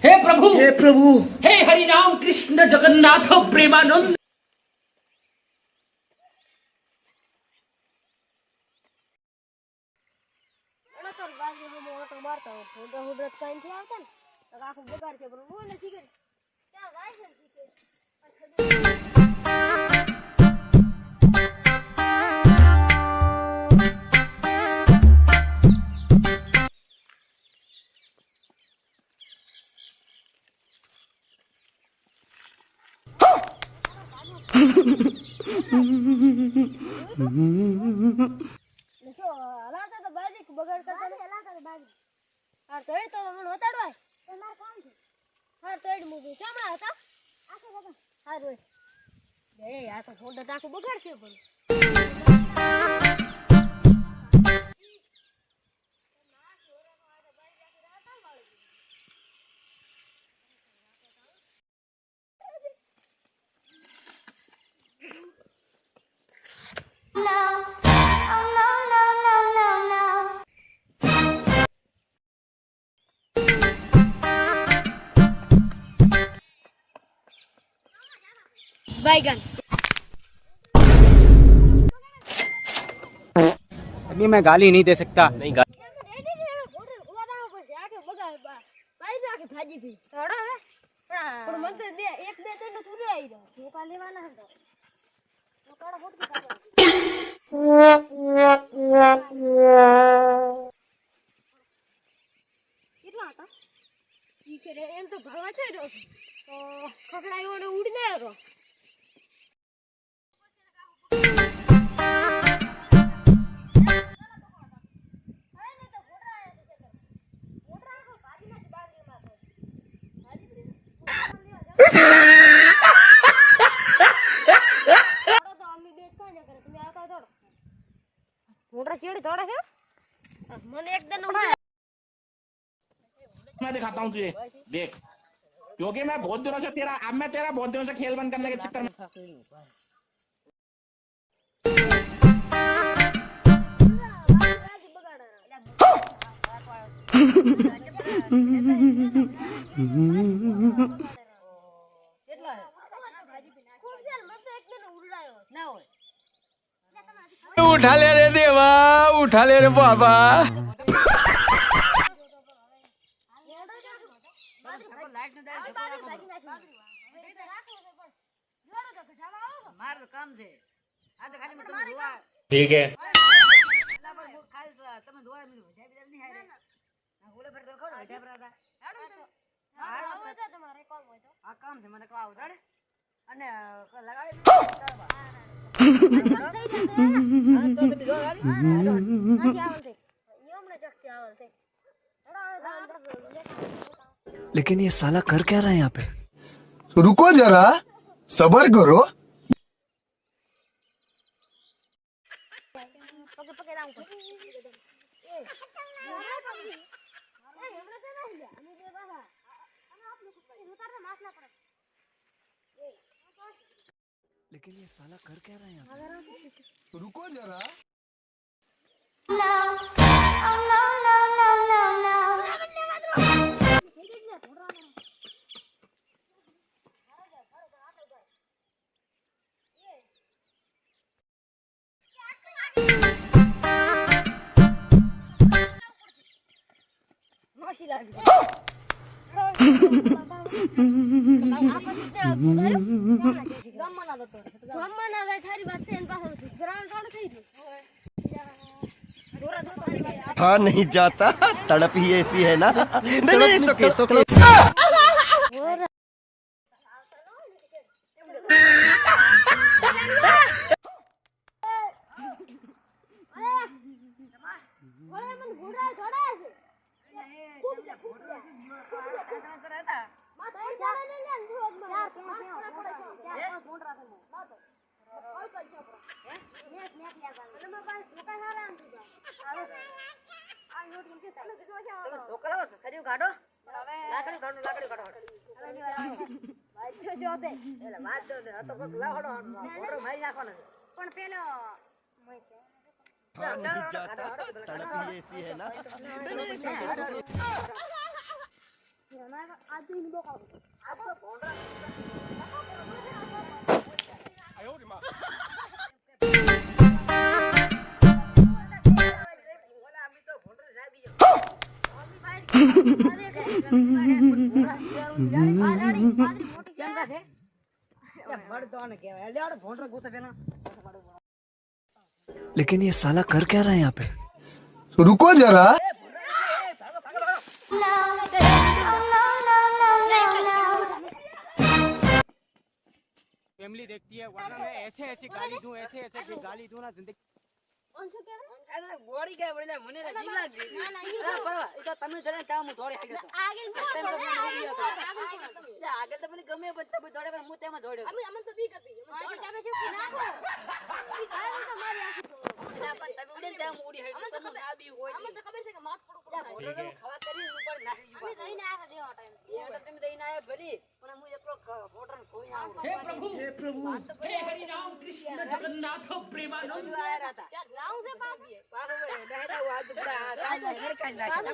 हे प्रभु, हे प्रभु, हे हरि राम कृष्ण जगन्नाथ प्रेमानंद। बैगन अभी मैं गाली नहीं दे सकता। नहीं એમ તો ભરવા છે તો ખકડાયો ને ઉડી જાય मोटर चेड़ी थोड़ा है मैंने एक दिन मैं दिखाता हूँ तुझे, देख, क्योंकि मैं बहुत दिनों से तेरा बहुत दिनों से खेल बंद करने के चक्कर में उठा ले रे देवा, उठा ले रे बाबा। ठीक है। लेकिन ये साला कर क्या रहा है यहाँ पे? रुको जरा, सबर करो। लेकिन ये साला कर क्या रहा है यहाँ पे? रुको जरा। हाँ नहीं जाता, तड़प ही ऐसी है ना। नहीं सोके सोके कहा नहीं जाता तड़प ही ऐसी है ना आज तो इनको खाओ लेकिन ये साला कर क्या रहा है यहाँ पे? रुको जरा फैमिली देखती है वरना मैं ऐसे ऐसे गाली दूं गाली दूं ना जिंदगी ઓનસો કેવા અરે બોડી કે બોલે મને તો બીક લાગી ના ના ઈ અરે બરાબર એ તો તમે જણે કામ હું દોડી હાલ્યો તો આગળ આગળ તો મને ગમે પણ તમે દોડે પણ હું તેમાં દોડ્યો અમે અમને તો બીક હતી અમે તમે શું નાખો ઈ ગાય તો મારી આખી તો એટલે પણ તમે ઉડે ત્યાં ઉડી હાલ્યો તમે ના બી હોય અમને તો ખબર છે કે માથ પડો બોલો ખાવા કરી ઉપર નાખી અમે દઈને આયા દેવા ટાઈમ એ તો તમે દઈને આયા ભલી પણ હું એકલો ફોટો કોઈ આવું હે પ્રભુ હે હરિ રામ કૃષ્ણ જગન્નાથ પ્રેમાનંદ આયા હતા ગાઉં છે બાપ પાછો બેહતા હું આજ બડા કાઈ હડકાઈ નાખે